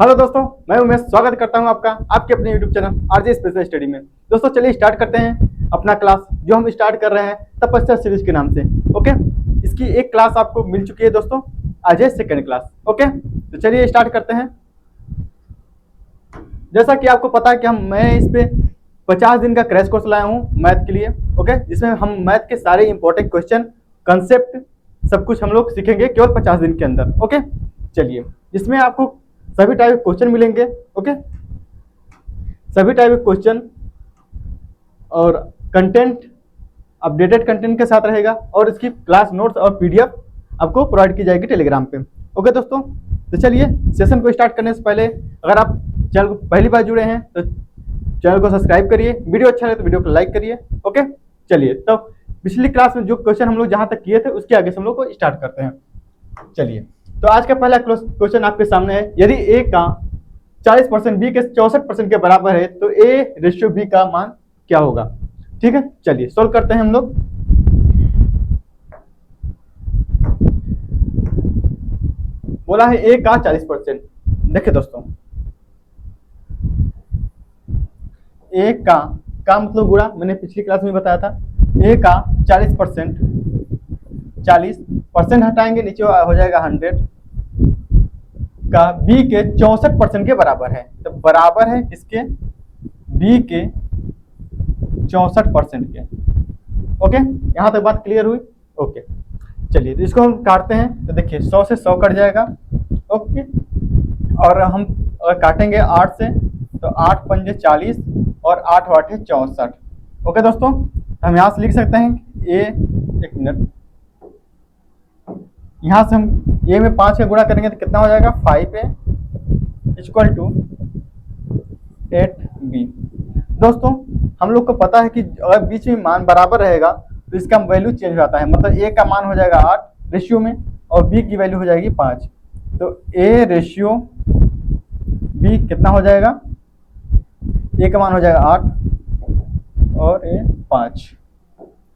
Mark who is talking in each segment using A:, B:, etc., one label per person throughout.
A: Hello दोस्तों, मैं उमेश स्वागत करता हूं आपका आपके अपने YouTube channel RJ special study में। दोस्तों चलिए स्टार्ट करते हैं अपना क्लास जो हम स्टार्ट कर रहे हैं तपस्या सीरीज के नाम से। ओके, इसकी एक क्लास आपको मिल चुकी है दोस्तों, आज है सेकेंड क्लास। ओके, तो चलिए स्टार्ट करते हैं। जैसा कि आपको पता है कि मैं इस पे 50 दिन का क्रैश कोर्स लाया हूँ मैथ के लिए। ओके, जिसमें हम मैथ के सारे इंपॉर्टेंट क्वेश्चन, कंसेप्ट, सब कुछ हम लोग सीखेंगे केवल 50 दिन के अंदर। ओके, चलिए जिसमें आपको सभी टाइप के क्वेश्चन मिलेंगे। ओके, सभी टाइप के क्वेश्चन और कंटेंट अपडेटेड कंटेंट के साथ रहेगा और इसकी क्लास नोट्स और पीडीएफ आपको प्रोवाइड की जाएगी टेलीग्राम पे। ओके दोस्तों, तो चलिए सेशन को स्टार्ट करने से पहले अगर आप चैनल को पहली बार जुड़े हैं तो चैनल को सब्सक्राइब करिए, वीडियो अच्छा लगे तो वीडियो को लाइक करिए। ओके, चलिए तो पिछली क्लास में जो क्वेश्चन हम लोग जहां तक किए थे उसके आगे से हम लोग को स्टार्ट करते हैं। चलिए, तो आज का पहला क्वेश्चन आपके सामने है, यदि ए का 40% बी के 64% के बराबर है तो ए रेशियो बी का मान क्या होगा। ठीक है, चलिए सोल्व करते हैं हम लोग। बोला है ए का 40%। देखिए दोस्तों, ए का मतलब गुणा, मैंने पिछली क्लास में बताया था। ए का 40%, 40% हटाएंगे नीचे हो जाएगा 100 का बी के 64% के बराबर है। तो बराबर है किसके, बी के 64% के। ओके, यहां तक बात क्लियर हुई। ओके, चलिए तो इसको हम काटते हैं। तो देखिए 100 से 100 कट जाएगा। ओके, और हम अगर काटेंगे 8 से तो 8 पंजे 40 और 8 8 है 64। ओके दोस्तों, हम यहाँ से लिख सकते हैं ए, एक मिनट, यहाँ से हम ए में 5 का गुणा करेंगे तो कितना हो जाएगा, 5a इक्वल टू 8b। दोस्तों हम लोग को पता है कि अगर बीच में मान बराबर रहेगा तो इसका वैल्यू चेंज हो जाता है। मतलब ए का मान हो जाएगा 8 रेशियो में और बी की वैल्यू हो जाएगी 5। तो ए रेशियो बी कितना हो जाएगा, ए का मान हो जाएगा 8 और ए 5।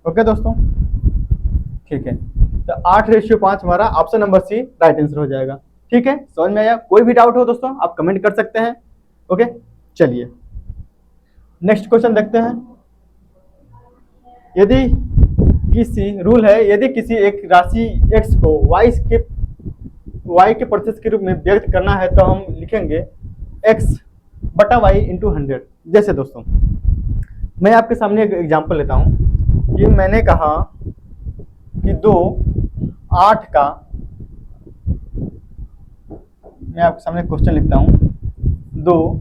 A: ओके दोस्तों, ठीक है, तो 8 रेशियो 5 हमारा option number C right answer हो जाएगा। ठीक है, समझ में आया? कोई भी डाउट हो दोस्तों आप कमेंट कर सकते हैं। ओके, चलिए नेक्स्ट क्वेश्चन देखते हैं। यदि किसी रूल है, यदि किसी एक राशि x को y के प्रतिशत के रूप में व्यक्त करना है तो हम लिखेंगे x बटा y इंटू 100। जैसे दोस्तों मैं आपके सामने एक एग्जांपल लेता हूं कि मैंने कहा कि 2 8 का, मैं आपके सामने क्वेश्चन लिखता हूं, 2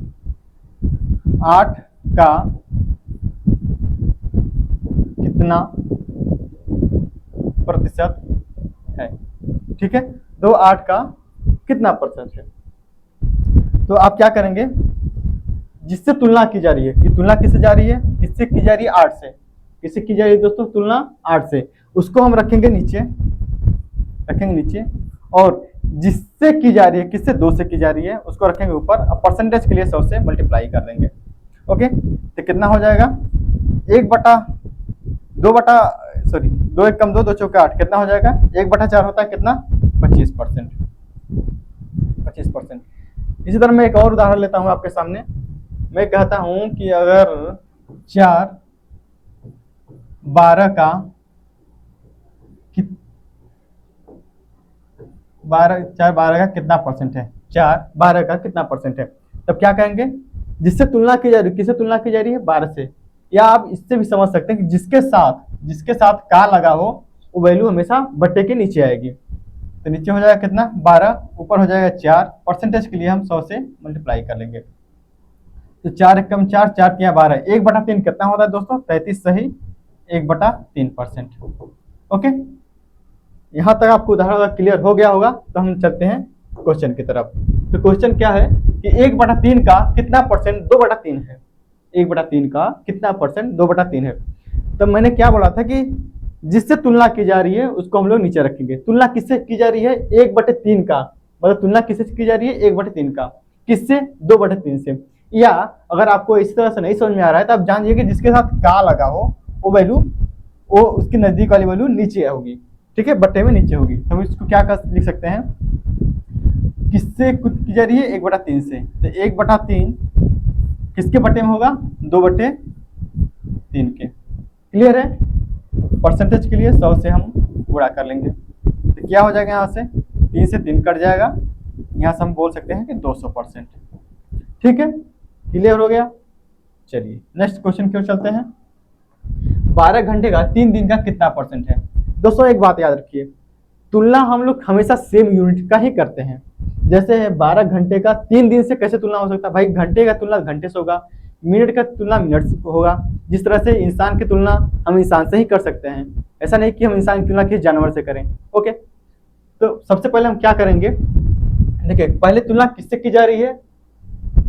A: 8 का कितना प्रतिशत है। ठीक है, 2 8 का कितना प्रतिशत है। तो आप क्या करेंगे, जिससे तुलना की जा रही है, कि तुलना किससे जा रही है, किससे की जा रही है, 8 से। किससे की जा रही है दोस्तों, तुलना 8 से। उसको हम रखेंगे नीचे, और जिससे की जा रही है, किससे, 2 से की जा रही है, उसको रखेंगे ऊपर। अब परसेंटेज के लिए 100 से मल्टीप्लाई कर देंगे। ओके, तो कितना हो जाएगा, 2 एक कम 2, 2 चौके 8, कितना हो जाएगा, 1/4 होता है कितना, 25%। इसी तरह मैं एक और उदाहरण लेता हूं आपके सामने। मैं कहता हूं कि अगर 4 12 का 4 12 का कितना परसेंट है, 4 12 का कितना परसेंट है। तब क्या कहेंगे, जिससे तुलना की जा रही है, किससे तुलना की जा रही है, 12 से। या आप इससे भी समझ सकते हैं कि जिसके साथ का लगा हो वो वैल्यू हमेशा बट्टे के नीचे आएगी। तो नीचे हो जाएगा कितना, 12, ऊपर हो जाएगा 4। परसेंटेज के लिए हम 100 से मल्टीप्लाई कर लेंगे। तो 4 एक कम 4, 4 तिया 12, 1/3 कितना होता है दोस्तों, 33 सही 1/3%। ओके, यहां तक आपको उदाहरण क्लियर हो गया होगा। तो हम चलते हैं क्वेश्चन की तरफ। तो क्वेश्चन क्या है कि 1/3 का कितना परसेंट 2/3 है। 1/3 का कितना परसेंट 2/3 है। तो मैंने क्या बोला था कि जिससे तुलना की जा रही है उसको हम लोग नीचे रखेंगे। तुलना किससे की जा रही है, 1/3 का, मतलब तुलना किससे की जा रही है, 1/3 का, किससे, 2/3 से। या अगर आपको इस तरह से नहीं समझ में आ रहा है तो आप जानिए कि जिसके साथ का लगा हो वो वैल्यू, वो उसकी नजदीक वाली वैल्यू नीचे होगी। ठीक है, बट्टे में नीचे होगी। तो हम इसको क्या कर लिख सकते हैं किससे की जा रही है? 1/3 से। तो 1/3 किसके बटे में होगा? 2/3 के। क्लियर है? परसेंटेज के लिए 100 से हम गुणा कर लेंगे तो क्या हो जाएगा? यहाँ से 3 से 3 कट जाएगा, यहाँ से हम बोल सकते हैं कि 200%। ठीक है, क्लियर हो गया। चलिए नेक्स्ट क्वेश्चन की ओर चलते हैं। 12 घंटे का 3 दिन का कितना परसेंट है? दोस्तों एक बात याद रखिए, तुलना हम लोग हमेशा सेम यूनिट का ही करते हैं। जैसे 12 घंटे का 3 दिन से कैसे तुलना हो सकता है भाई? घंटे का तुलना घंटे से होगा, मिनट का तुलना मिनट से होगा। जिस तरह से इंसान की तुलना हम इंसान से ही कर सकते हैं, ऐसा नहीं कि हम इंसान की तुलना किसी जानवर से करें। ओके, तो सबसे पहले हम क्या करेंगे? देखिए पहले तुलना किससे की जा रही है?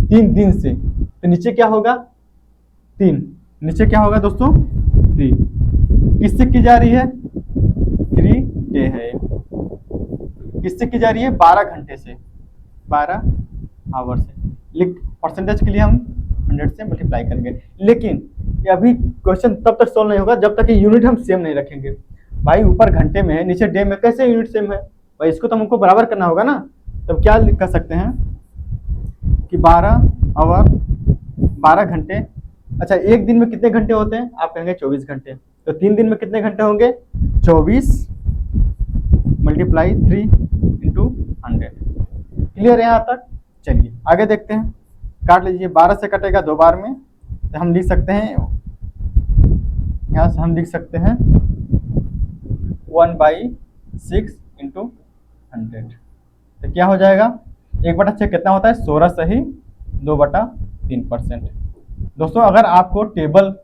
A: 3 दिन से, तो नीचे क्या होगा? 3, नीचे क्या होगा दोस्तों? 3। किससे की जा रही है? 3 डे है। किससे की जा रही है? 12 घंटे से, 12 आवर से। लिख परसेंटेज के लिए हम 100 से मल्टीप्लाई करेंगे। लेकिन ये अभी क्वेश्चन तब तक सॉल्व नहीं होगा जब तक कि यूनिट हम सेम नहीं रखेंगे। भाई ऊपर घंटे में है, नीचे डे में, कैसे यूनिट सेम है भाई? इसको तो हमको बराबर करना होगा ना। तब क्या कर सकते हैं कि 12 आवर 12 घंटे। अच्छा, एक दिन में कितने घंटे होते हैं? आप कहेंगे 24 घंटे। तो 3 दिन में कितने घंटे होंगे? 24 मल्टीप्लाई 3 इंटू 100। क्लियर है यहाँ तक? चलिए आगे देखते हैं। काट लीजिए, 12 से कटेगा 2 बार में, तो हम लिख सकते हैं, यहाँ से हम लिख सकते हैं 1/6 इंटू 100। तो क्या हो जाएगा? 1/6 कितना होता है? 16 सही 2/3%। दोस्तों अगर आपको टेबल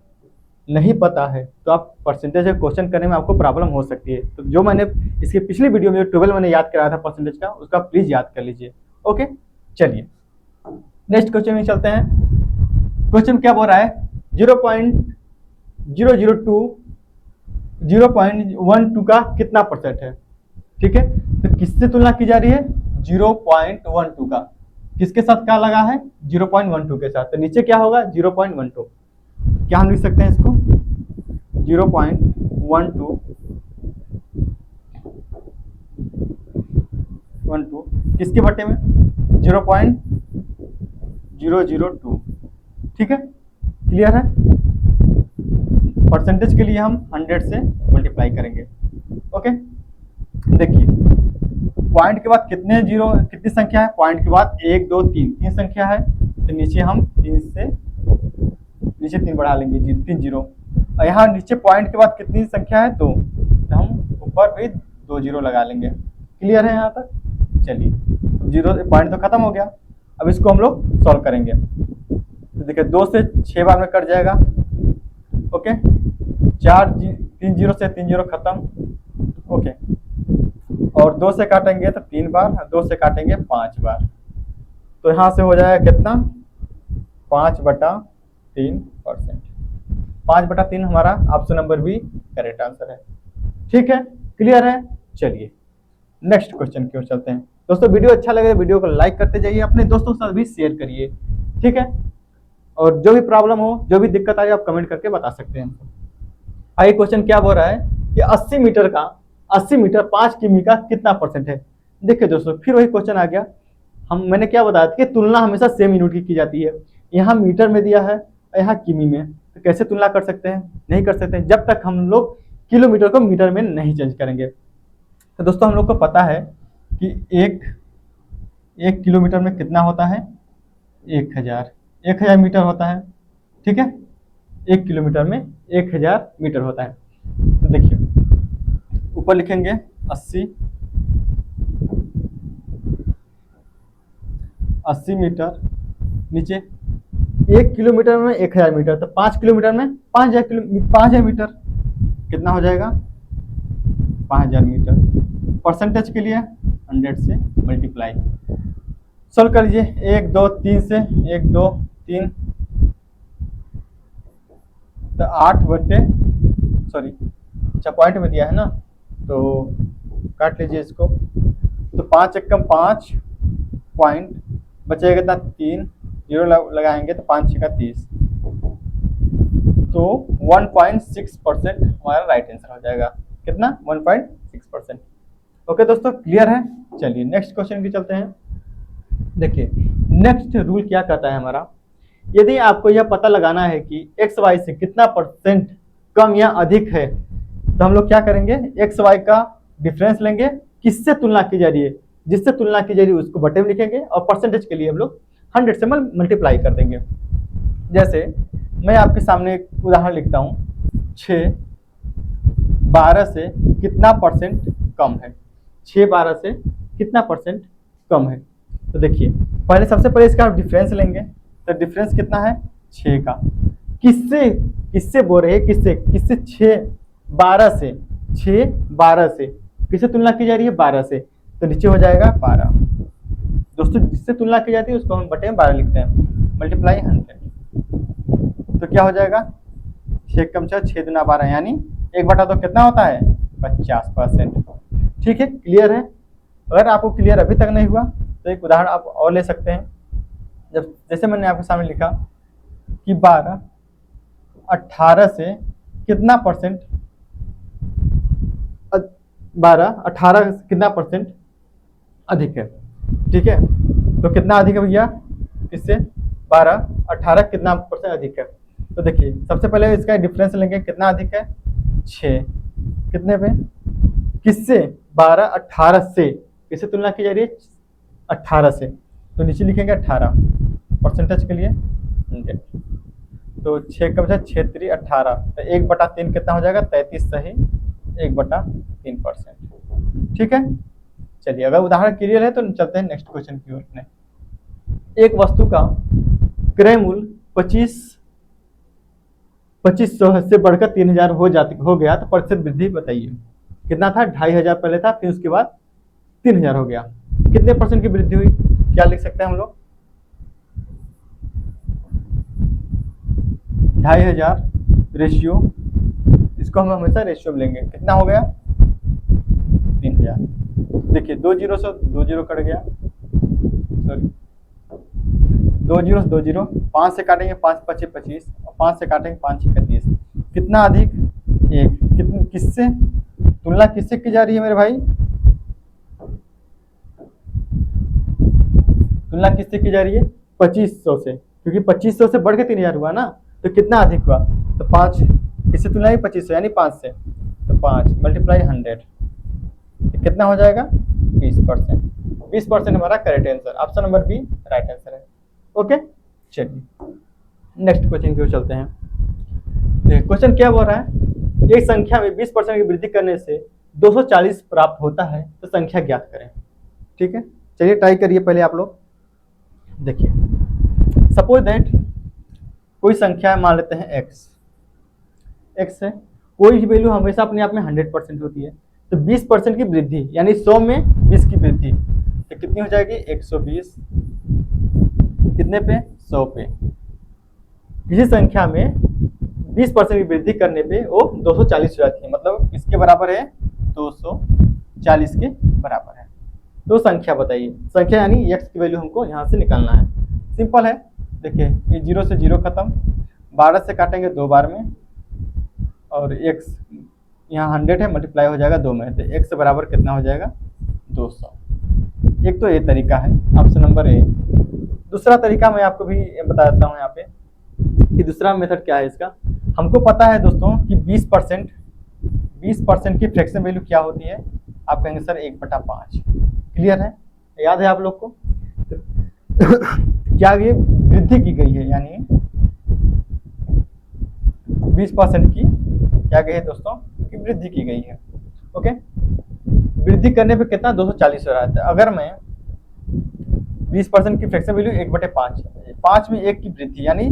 A: नहीं पता है तो आप परसेंटेज का क्वेश्चन करने में आपको प्रॉब्लम हो सकती है। तो जो मैंने इसके पिछली वीडियो में जो टेबल मैंने याद कराया था परसेंटेज का, उसका प्लीज याद कर लीजिए। ओके, चलिए नेक्स्ट क्वेश्चन में चलते हैं। क्वेश्चन क्या बोल रहा है? 0.012 का कितना परसेंट है? ठीक है, तो किससे तुलना की जा रही है? 0.12 का। किसके साथ क्या लगा है? 0.12 के साथ। तो नीचे क्या होगा? 0.12। क्या हम लिख सकते हैं इसको? 0.12 किसके बटे में? 0.002। ठीक है, क्लियर है? परसेंटेज के लिए हम 100 से मल्टीप्लाई करेंगे। ओके, देखिए पॉइंट के बाद कितने जीरो, कितनी संख्या है? पॉइंट के बाद 1 2 3 संख्या है। तो नीचे हम 3 से नीचे 3 बढ़ा लेंगे, 3 जीरो। और यहाँ नीचे पॉइंट के बाद कितनी संख्या है? 2, तो हम ऊपर भी 2 जीरो लगा लेंगे। क्लियर है यहाँ तक? चलिए, जीरो पॉइंट तो खत्म हो गया। अब इसको हम लोग सॉल्व करेंगे। तो देखिए 2 से 6 बार में कट जाएगा। ओके, 3 जीरो से 3 जीरो खत्म। ओके, और 2 से काटेंगे तो 3 बार, 2 से काटेंगे 5 बार। तो यहाँ से हो जाएगा कितना? 5/3%। 5/3 हमारा option number B correct answer है। ठीक है, क्लियर है? चलिए नेक्स्ट क्वेश्चन की ओर चलते हैं। दोस्तों वीडियो अच्छा लगे तो वीडियो को लाइक करते जाइए, अपने दोस्तों के साथ भी शेयर करिए। ठीक है, और जो भी प्रॉब्लम हो, जो भी दिक्कत आए, आप कमेंट करके बता सकते हैं। आगे क्वेश्चन क्या बोल रहा है कि 80 मीटर 5 किमी का कितना परसेंट है? देखिए दोस्तों फिर वही क्वेश्चन आ गया। मैंने क्या बताया था कि तुलना हमेशा सेम यूनिट की जाती है। यहाँ मीटर में दिया है, यहाँ किमी में, तो कैसे तुलना कर सकते हैं? नहीं कर सकते जब तक हम लोग किलोमीटर को मीटर में नहीं चेंज करेंगे। तो दोस्तों हम लोग को पता है कि एक किलोमीटर में कितना होता है? 1000 मीटर होता है। ठीक है, 1 किलोमीटर में 1000 मीटर होता है। तो देखिए ऊपर लिखेंगे 80 मीटर, नीचे 1 किलोमीटर में 1000 मीटर, तो 5 किलोमीटर में 5000 मीटर। कितना हो जाएगा? 5000 मीटर। परसेंटेज के लिए 100 से मल्टीप्लाई। सॉल्व कर लीजिए, 1 2 3 से, 1 2 3, तो 8 पॉइंट में दिया है ना, तो काट लीजिए इसको। तो 5 एकम 5 पॉइंट बचेगा कितना? 3 जीरो लगाएंगे तो 5 6 30, तो 1.6% हमारा राइट आंसर हो जाएगा। कितना? 1.6%। ओके दोस्तों, क्लियर है? चलिए नेक्स्ट क्वेश्चन की चलते हैं। देखिए नेक्स्ट रूल क्या कहता है हमारा, यदि आपको यह पता लगाना है कि एक्स वाई से कितना परसेंट कम या अधिक है, तो हम लोग क्या करेंगे, एक्स वाई का डिफरेंस लेंगे, किससे तुलना की जा रही है, जिससे तुलना की जा रही है उसको बटे में लिखेंगे, और परसेंटेज के लिए हम लोग 100 से मल्टीप्लाई कर देंगे। जैसे मैं आपके सामने एक उदाहरण लिखता हूँ, 6 12 से कितना परसेंट कम है, 6 12 से कितना परसेंट कम है। तो देखिए पहले सबसे पहले इसका डिफरेंस लेंगे, तो डिफरेंस कितना है, 6 का, किससे किससे बोल रहे हैं, किससे किससे 6 12 से, 6 12 से किससे तुलना की जा रही है, 12 से, तो नीचे हो जाएगा 12। दोस्तों जिससे तुलना की जाती है उसको हम बटे में 12 लिखते हैं, मल्टीप्लाई 100, तो क्या हो जाएगा, 6 कम 6 दुना 12, यानी 1/2 कितना होता है, 50%। ठीक है, क्लियर है। अगर आपको क्लियर अभी तक नहीं हुआ तो एक उदाहरण आप और ले सकते हैं। जब जैसे मैंने आपके सामने लिखा कि 12 18 से कितना परसेंट, 12 18 से कितना परसेंट अधिक है। ठीक है, तो कितना अधिक है भैया, इससे 12 18 कितना परसेंट अधिक है। तो देखिए सबसे पहले इसका डिफरेंस लेंगे, कितना अधिक है, 6, कितने पे, किससे, 12 18 से, किससे तुलना की जा रही है, 18 से, तो नीचे लिखेंगे 18 परसेंटेज के लिए 100, तो 6 का बचा 6 3 18, तो 1/3 कितना हो जाएगा, 33 सही 1/3%। ठीक है, चलिए अगर उदाहरण क्लियर है तो चलते हैं नेक्स्ट क्वेश्चन की ओर। एक वस्तु का क्रय मूल्य 2500 से बढ़कर 3000 हो गया, तो प्रतिशत वृद्धि बताइए। कितना था, 2500 पहले था, फिर उसके बाद 3000 हो गया, कितने परसेंट की वृद्धि हुई, क्या लिख सकते हैं हम लोग, 2500 रेशियो, इसको हम हमेशा रेशियो में लेंगे, कितना हो गया 3000। देखिए 2 जीरो से 2 जीरो कट गया, सॉरी 2 जीरो से 2 जीरो, 5 से काटेंगे 5 5 25, और 5 से काटेंगे 5 31, कितना अधिक, 1, कितने किससे तुलना किससे की जा रही है मेरे भाई, तुलना किससे की जा रही है, 2500 से, क्योंकि 2500 से बढ़ के 3000 हुआ ना, तो कितना अधिक हुआ, तो 5 किससे तुलना है, 2500 यानी 5 से, तो 5 मल्टीप्लाई 100, तो कितना हो जाएगा 20%। 20% हमारा correct answer, option number B right answer है। ओके, चलिए नेक्स्ट क्वेश्चन की ओर चलते हैं। क्वेश्चन क्या बोल रहा है, एक संख्या में 20% की वृद्धि करने से 240 प्राप्त होता है, तो संख्या ज्ञात करें। ठीक है, चलिए ट्राई करिए पहले आप लोग। देखिए सपोज दैट कोई संख्या मान लेते हैं एक्स, एक्स है, कोई भी वैल्यू हमेशा अपने आप में 100% होती है, तो 20% की वृद्धि यानी 100 में 20 की वृद्धि, तो कितनी हो जाएगी 120, कितने पे 100 पे। किसी संख्या में 20% की वृद्धि करने पे वो 240 हो जाती है, मतलब इसके बराबर है 240 के बराबर है। तो संख्या बताइए, संख्या यानी x की वैल्यू हमको यहाँ से निकालना है, सिंपल है। देखिए ये 0 से 0 खत्म, 12 से काटेंगे 2 बार में, और x यहाँ 100 है, मल्टीप्लाई हो जाएगा 2 में, तो x बराबर कितना हो जाएगा 200। एक तो ये तरीका है, ऑप्शन नंबर ए। दूसरा तरीका मैं आपको भी बता देता हूँ यहाँ पे कि दूसरा मेथड क्या है इसका। हमको पता है दोस्तों कि 20% की फ्रैक्शन वैल्यू क्या होती है, आप कहेंगे सर 1/5, क्लियर है, याद है आप लोग को। क्या ये वृद्धि की गई है, यानी 20% की क्या गई है दोस्तों, की वृद्धि की गई है। ओके, वृद्धि करने पे कितना 240 हो रहा है। अगर मैं 20% की फ्रैक्शन वैल्यू 1/5, 5 में 1 की वृद्धि यानी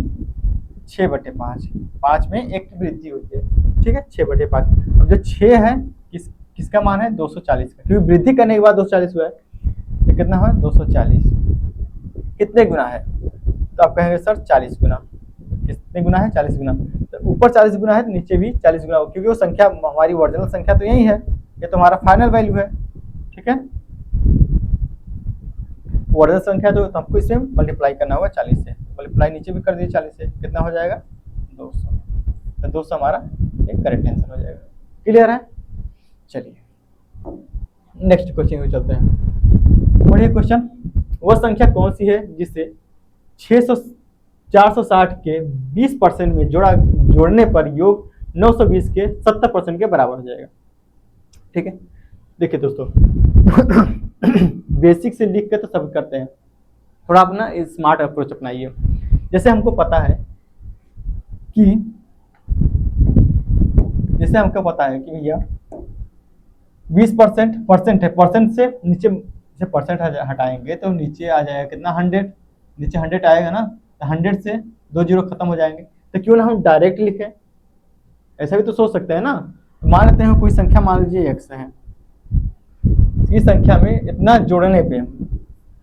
A: 6/5, 5 में 1 की वृद्धि होती है, ठीक है 6/5। अब जो 6 है किसका मान है 240 का, क्योंकि वृद्धि करने के बाद 240 हुआ है, तो कितना है 240, कितने गुना है, तो आप कहेंगे सर 40 गुना। कितने गुना है 40 गुना, तो ऊपर 40 गुना है तो नीचे भी 40 गुना हो, क्योंकि वो संख्या हमारी ओरिजिनल संख्या तो यही है, ये तो हमारा फाइनल वैल्यू है। ठीक है, ओरिजिनल संख्या तो हमको इसे मल्टीप्लाई करना होगा 40 से, मल्टीप्लाई नीचे भी कर दिए 40 से, कितना हो जाएगा 200, तो 200 हमारा एक करेक्ट आंसर हो जाएगा। क्लियर है, चलिए नेक्स्ट क्वेश्चन में चलते हैं। बढ़िया क्वेश्चन, वह संख्या कौन सी है जिसे 600 460 के 20% में जोड़ने पर योग 920 के 70% के बराबर हो जाएगा। ठीक है, देखिए दोस्तों बेसिक से लिख के तो सब करते हैं, थोड़ा अपना स्मार्ट अप्रोच अपनाइए। जैसे हमको पता है कि भैया 20% परसेंट है, परसेंट से नीचे से परसेंट हटाएंगे तो नीचे आ जाएगा कितना 100, नीचे 100 आएगा ना, तो 100 से 2 जीरो खत्म हो जाएंगे। तो क्यों ना हम डायरेक्ट लिखें, ऐसा भी तो सोच सकते हैं ना। मान लेते हैं कोई संख्या, मान लीजिए x है, इस संख्या में इतना जोड़ने पे,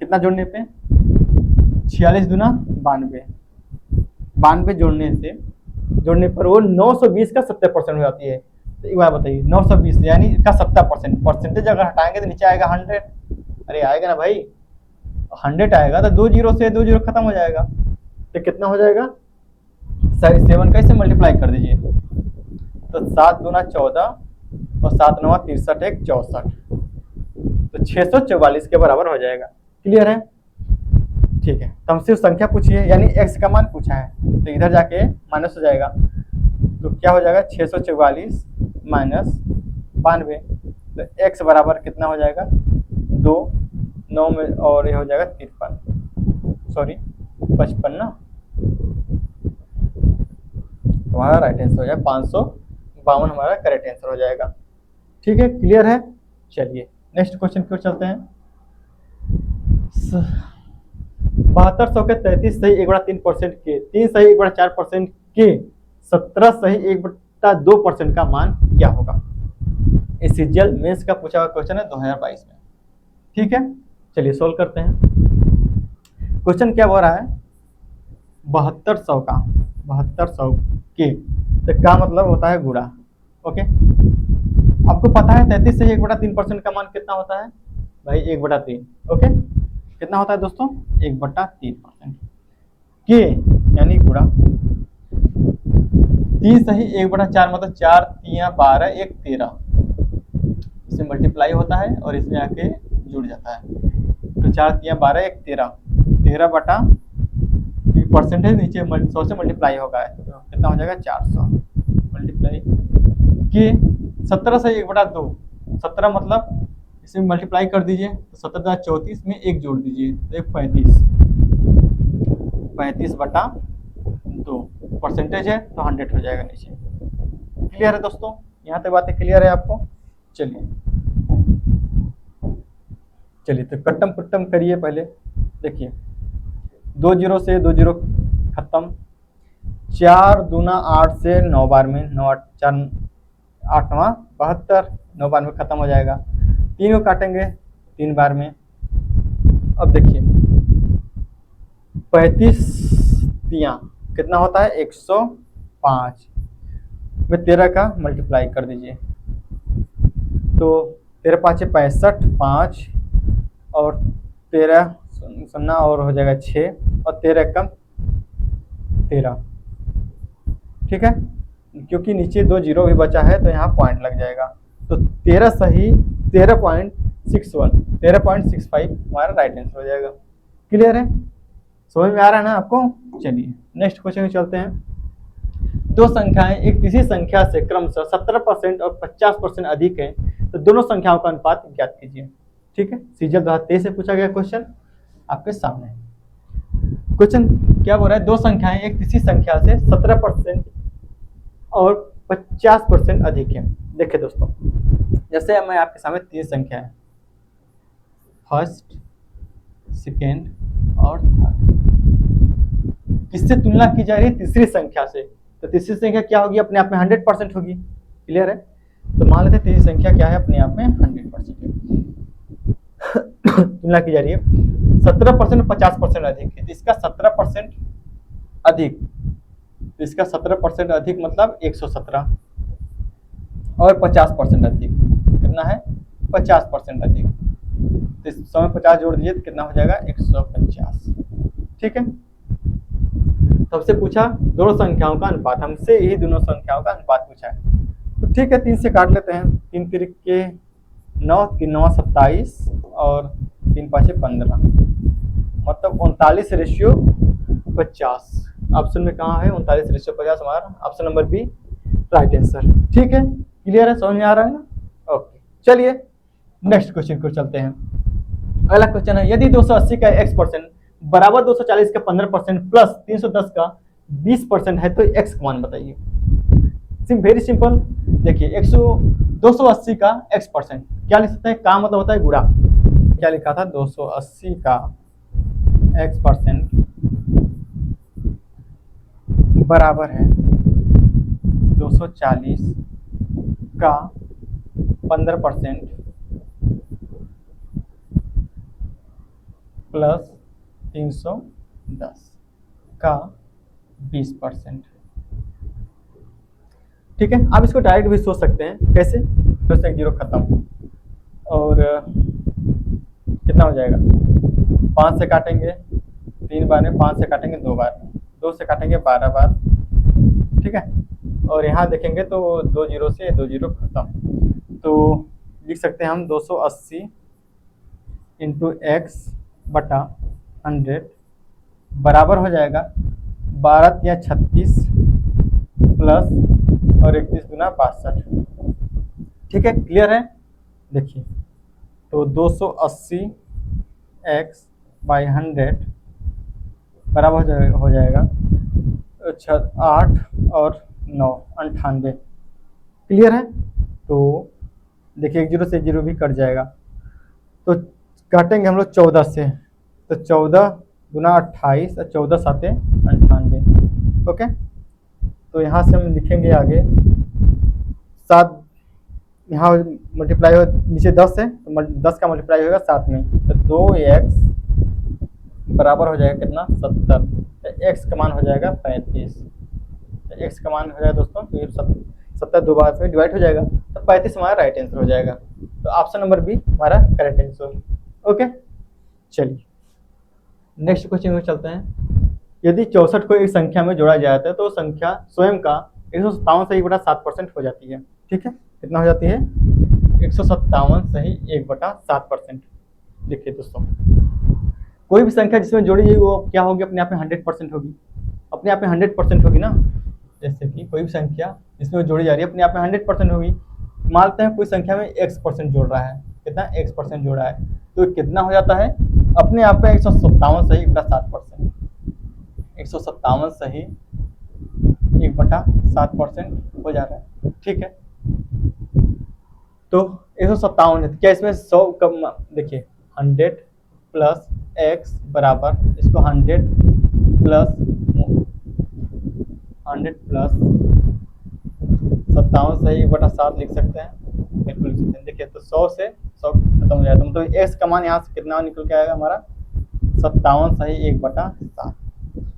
A: कितना जोड़ने पे 46 दूना 92, 92 जोड़ने पर वो 920 का 70% हो जाती है। तो एक बार बताइए 920 यानी का 70%, परसेंटेज अगर हटाएंगे तो नीचे आएगा 100। अरे आएगा ना भाई, 100 आएगा तो 2 जीरो से 2 जीरो खत्म हो जाएगा। तो कितना हो जाएगा, 7 कैसे मल्टीप्लाई कर दीजिए, तो 7 दूना 14 और 7 नवा 63 एक 64, तो 644 के बराबर हो जाएगा। क्लियर है? ठीक है, तो हमसे संख्या पूछिए, यानी x का मान पूछा है, तो इधर जाके माइनस हो जाएगा, तो क्या हो जाएगा 644 माइनस 92, तो x बराबर कितना हो जाएगा 2, 9 में और ये हो जाएगा 55 ना, हमारा राइट आंसर हो जाएगा 552 हमारा करेक्ट आंसर हो जाएगा। ठीक है, क्लियर है? चलिए नेक्स्ट क्वेश्चन की ओर चलते हैं। 7200 के 33 सही 1/3% के 3 सही 1/4% के 17 सही 1/2% का मान क्या होगा? सीजीएल मेंस का पूछा हुआ क्वेश्चन है 2022 में। ठीक है, चलिए सोल्व करते हैं। क्वेश्चन क्या हो रहा है, 7200 के, तो का मतलब होता है गुणा। ओके, आपको पता है 33 से 1/3% का मान कितना होता है भाई 1/3। ओके, कितना होता है दोस्तों 1/3% के, यानी गुणा 3 सही 1/4 मतलब 4 3 12 1 13, इसमें मल्टीप्लाई होता है और इसमें आके जुड़ जाता है, तो 4 3 12 1 13, 13 बटा परसेंटेज नीचे 100 से मल्टीप्लाई होगा, तो कितना हो जाएगा 400 मल्टीप्लाई के 17 से 1/2, 17 मतलब इसमें मल्टीप्लाई कर दीजिए, तो 17 34 में 1 जोड़ दीजिए, तो 35/2 परसेंटेज है, तो 100 हो जाएगा नीचे। क्लियर है दोस्तों, यहाँ तक बातें क्लियर है आपको? चलिए तो कट्टम पुट्टम करिए पहले। देखिए 2 जीरो से 2 जीरो खत्म, 4 दूना 8 से 9 बार में, 9 8 4 8 9 72, 9 बार में खत्म हो जाएगा। 3 को काटेंगे 3 बार में। अब देखिए 35 तियां कितना होता है 105 में 13 का मल्टीप्लाई कर दीजिए, तो 13 5 65, 5 और 13 सुनना और हो जाएगा 6 और 13 कम 13। ठीक है, क्योंकि नीचे 2 जीरो भी बचा है तो यहाँ पॉइंट लग जाएगा, तो 13 सही 13.65 हमारा राइट आंसर हो जाएगा। क्लियर है, समझ में आ रहा है ना आपको? चलिए नेक्स्ट क्वेश्चन में चलते हैं। दो संख्याएं एक तीसरी संख्या से क्रमशः 17% और 50% अधिक है, तो दोनों संख्याओं का अनुपात ज्ञात कीजिए। ठीक है, सीजीएल 2023 से पूछा गया क्वेश्चन आपके सामने है। क्वेश्चन क्या बोल रहा है, दो संख्याएं एक तीसरी संख्या से 17% और 50% अधिक है। देखिए दोस्तों, जैसे मैं आपके सामने 3 संख्या है, फर्स्ट सेकेंड और थर्ड, किससे तुलना की जा रही है? तीसरी संख्या से। तो तीसरी संख्या क्या होगी? अपने आप में 100% होगी। क्लियर है, तो मान लेते हैं तीसरी संख्या क्या है, अपने आप में 100% है। तुलना की जा रही है 17% 50% अधिक है, तो इसका 17% अधिक, तो इसका 17% अधिक मतलब 117 और 50% अधिक कितना है 50% अधिक, तो इस समय 50 जोड़ दीजिए तो कितना हो जाएगा 150। ठीक है, सबसे पूछा दोनों संख्याओं का अनुपात, हमसे यही दोनों संख्याओं का अनुपात पूछा है। तो ठीक है, 3 से काट लेते हैं, 3 तिरिक के 9, 3 9 27 और 3 5 15, मतलब 39:50। ऑप्शन में कहाँ है 39:50 हमारा option number B right answer. ठीक है, क्लियर है, समझ में आ रहा है ना? ओके, चलिए नेक्स्ट क्वेश्चन को चलते हैं। अगला क्वेश्चन है, यदि 280 का x% बराबर 240 का 15% प्लस 310 का 20% है तो x का मान बताइए। वेरी सिंपल, देखिए 280 का x% क्या लिख सकते हैं, का मतलब होता है गुणा। क्या लिखा था, 280 का x% बराबर है 240 का 15% प्लस 310 का 20%। ठीक है, आप इसको डायरेक्ट भी सोच सकते हैं, कैसे, फिर से एक जीरो खत्म और कितना हो जाएगा, 5 से काटेंगे 3 बार में, 5 से काटेंगे 2 बार, 2 से काटेंगे 12 बार। ठीक है, और यहाँ देखेंगे तो 2 जीरो से 2 जीरो खत्म, तो लिख सकते हैं हम 280 इंटू एक्स बटा 100 बराबर हो जाएगा 12 या 36 प्लस और 31 गुना 62। ठीक है, क्लियर है। देखिए तो 280 एक्स बाई 100 बराबर हो जाएगा 8 और 9 98। क्लियर है, तो देखिए एक जीरो से जीरो भी कट जाएगा, तो काटेंगे हम लोग 14 से, तो 14 गुना 28 और 14 साते 98। ओके, तो यहाँ से हम लिखेंगे आगे 7, यहाँ मल्टीप्लाई हो नीचे 10 है तो 10 का मल्टीप्लाई होगा 7 में, तो 2x बराबर हो जाएगा कितना 70, तो x का मान हो जाएगा 35। तो x का मान हो जाएगा दोस्तों, तो 70 दो बार में डिवाइड हो जाएगा, तो 35 हमारा राइट आंसर हो जाएगा। तो ऑप्शन नंबर बी हमारा करेक्ट आंसर। ओके, चलिए नेक्स्ट क्वेश्चन में चलते हैं। यदि 64 को एक संख्या में जोड़ा जाता है तो संख्या स्वयं का 157 सही बटा 7% हो जाती है। ठीक है, कितना हो जाती है, 157 सही 1/7%। देखिए दोस्तों, कोई भी संख्या जिसमें जोड़ी जाएगी वो क्या होगी, अपने आप में 100% होगी, अपने आप में 100% होगी ना। जैसे कि कोई भी संख्या जिसमें जोड़ी जा रही है अपने आप में 100% होगी। मानते हैं कोई संख्या में x% जोड़ रहा है, कितना x% जोड़ रहा है, तो कितना हो जाता है, अपने आप में 157 सही 1/7%, 157 सही 1/7% हो जा रहा है। ठीक है, तो 157 है, क्या इसमें 100 कम, देखिए 100 प्लस x बराबर, इसको 100 प्लस 57 सही 1/7 लिख सकते हैं, बिल्कुल लिख सकते हैं। देखिए तो 100 से 100 खत्म हो जाएगा, तो मतलब x का मान यहाँ से कितना निकल के आएगा हमारा 57 सही 1/7,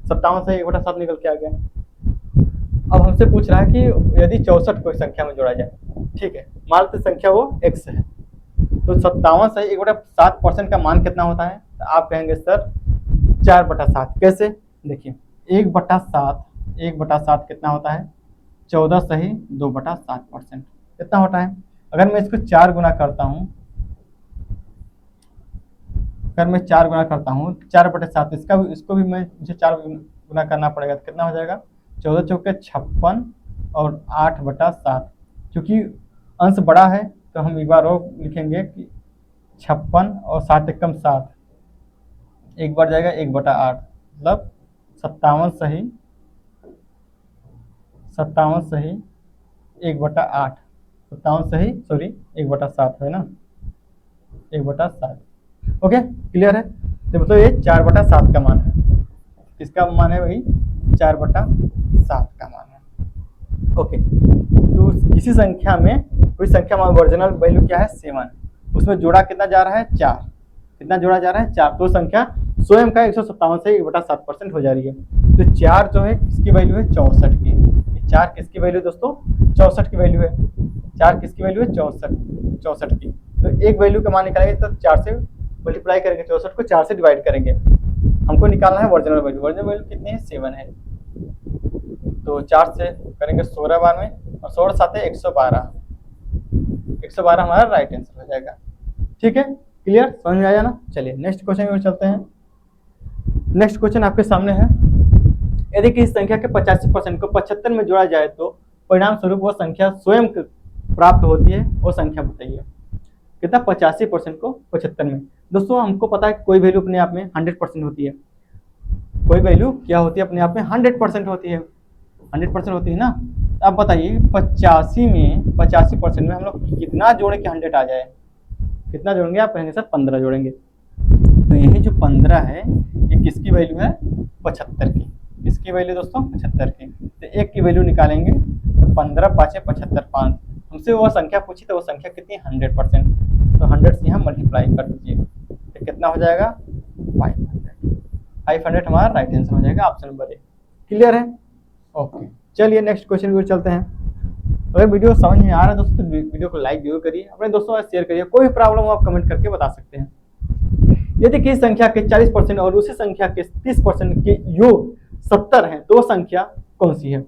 A: 57 सही 1/7 निकल के आ गया। अब हमसे पूछ रहा है कि यदि 64 को संख्या में जोड़ा जाए, ठीक है, मान लेते संख्या वो x है, तो 57 सही 1/7% का मान कितना होता है, तो आप कहेंगे सर 4/7। कैसे, देखिए 1/7 कितना होता है, 14 सही 2/7%। कितना होता है, अगर मैं इसको 4 गुना करता हूँ, अगर मैं 4 गुना करता हूँ 4/7, इसको भी मुझे 4 गुना करना पड़ेगा, तो कितना हो जाएगा 14 चौके 56 और 8/7। क्योंकि अंश बड़ा है तो हम एक बार और लिखेंगे कि 56 और 7 एकम 7, एक बार जाएगा 1/8, मतलब 57 सही 1/8, 57 सही सॉरी 1/7 है ना, 1/7। ओके, क्लियर है, तो मतलब ये 4/7 का मान है, किसका मान है, वही 4/7 का मान है। ओके, तो किसी संख्या में कोई संख्या मान ओरिजिनल वैल्यू क्या है 7, उसमें जोड़ा कितना जा रहा है 4, कितना जोड़ा जा रहा है 4, तो संख्या स्वयं का 157 से 1/7% हो जा रही है। तो 4 जो है किसकी वैल्यू है 64 की, 4 किसकी वैल्यू दोस्तों 64 की वैल्यू है, 4 किसकी वैल्यू है 64 की। तो एक वैल्यू का मान निकालेंगे तो 4 से मल्टीप्लाई करेंगे, 64 को 4 से डिवाइड करेंगे, हमको निकालना है ओरिजिनल वैल्यू। ओरिजिनल वैल्यू कितनी है 7 है, तो 4 से करेंगे 16 बार में, और 16 साथ 112, 112 हमारा राइट आंसर हो जाएगा। ठीक है, क्लियर, समझ में आया ना। चलिए नेक्स्ट क्वेश्चन में चलते हैं। नेक्स्ट क्वेश्चन आपके सामने है, यदि किसी संख्या के 85% को 75 में जोड़ा जाए तो परिणाम स्वरूप वो संख्या स्वयं प्राप्त होती है, वो संख्या बताइए। कितना? 85% को 75 में। दोस्तों हमको पता है कोई वैल्यू अपने आप में 100% होती है, कोई वैल्यू क्या होती है अपने आप में 100% होती है, 100% होती है ना। अब बताइए 85% में हम लोग कितना जोड़े कि 100 आ जाए? कितना जोड़ेंगे? आप कहेंगे सर 15 जोड़ेंगे। तो यही जो 15 है ये किसकी वैल्यू है? 75 की। किसकी वैल्यू दोस्तों? 75 की। तो एक की वैल्यू निकालेंगे तो 15 5 75 5। हमसे वो संख्या पूछी तो वो संख्या कितनी? 100%। तो 100 से यहाँ मल्टीप्लाई कर दीजिए तो कितना हो जाएगा? 500 हमारा राइट आंसर हो जाएगा, ऑप्शन नंबर ए। क्लियर है? ओके, चलिए नेक्स्ट क्वेश्चन की ओर चलते हैं। अगर वीडियो समझ में आ रहा है दोस्तों तो वीडियो को लाइक जरूर करिए, अपने दोस्तों से शेयर करिए। कोई प्रॉब्लम हो आप कमेंट करके बता सकते हैं। यदि किसी संख्या के 40% और उसी संख्या के 30% के योग 70 है तो वो संख्या कौन सी है?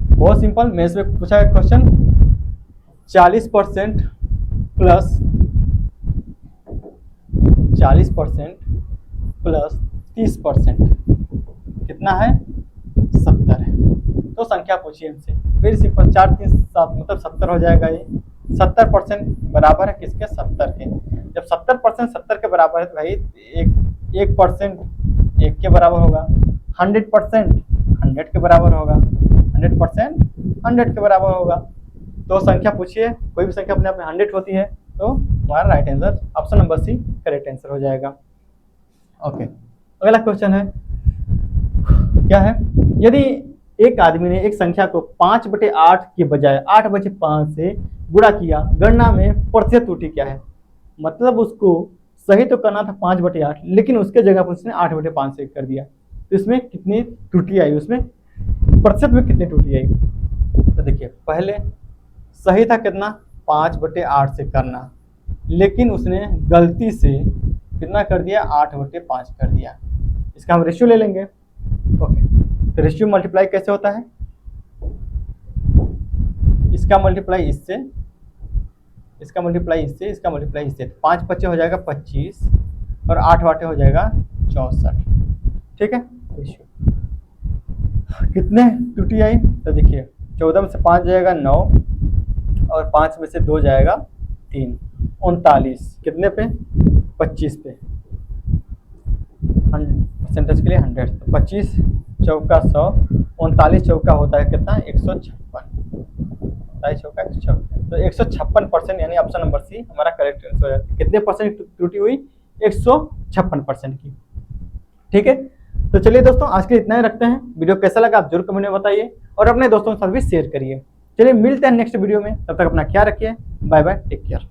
A: बहुत सिंपल, मैं इसमें पूछा है क्वेश्चन 40% प्लस 30% कितना है? 70 है। तो संख्या पूछिए हमसे, वेरी सिंपल, 4 3 7 मतलब 70 हो जाएगा। ये 70% बराबर है किसके? 70 के। जब 70% 70 के बराबर है तो भाई 1% 1 के बराबर होगा, 100% 100 के बराबर होगा, 100% 100 के बराबर होगा। तो संख्या पूछिए, कोई भी संख्या अपने आप में 100 होती है तो हमारा right answer option number C correct answer हो जाएगा। ओके, अगला क्वेश्चन है, क्या है? यदि एक आदमी ने एक संख्या को 5/8 के बजाय 8/5 से गुणा किया, गणना में प्रतिशत त्रुटि क्या है? मतलब उसको सही तो करना था 5/8 लेकिन उसके जगह पर उसने 8/5 से कर दिया, तो इसमें कितनी त्रुटि आई? उसमें प्रतिशत में कितनी त्रुटि आई? तो देखिए, पहले सही था कितना? 5/8 से करना, लेकिन उसने गलती से कितना कर दिया? 8/5 कर दिया। इसका हम रेशियो ले लेंगे। ओके, तो रेशियो मल्टीप्लाई कैसे होता है? इसका मल्टीप्लाई इससे, इसका मल्टीप्लाई इससे, इसका मल्टीप्लाई इससे। 5 5 हो जाएगा 25 और 8 वाटे हो जाएगा 64। ठीक है, रेशियो कितने त्रुटि आई? तो देखिए 14 में से 5 जाएगा 9 और 5 में से 2 जाएगा 3, 39 कितने पे? 25 पे। परसेंटेज के लिए 100, तो 25 चौका 100, 39 चौका होता है कितना? 156, 27 चौका 156, तो 156% यानी ऑप्शन नंबर सी हमारा करेक्ट आंसर है। कितने परसेंट त्रुटि हुई? 156% की। ठीक है, तो चलिए दोस्तों आज के लिए इतना ही रखते हैं। वीडियो कैसा लगा आप जरूर कमेंट में बताइए और अपने दोस्तों के साथ भी शेयर करिए। चलिए मिलते हैं नेक्स्ट वीडियो में, तब तक अपना ख्याल रखिए। Bye bye, take care.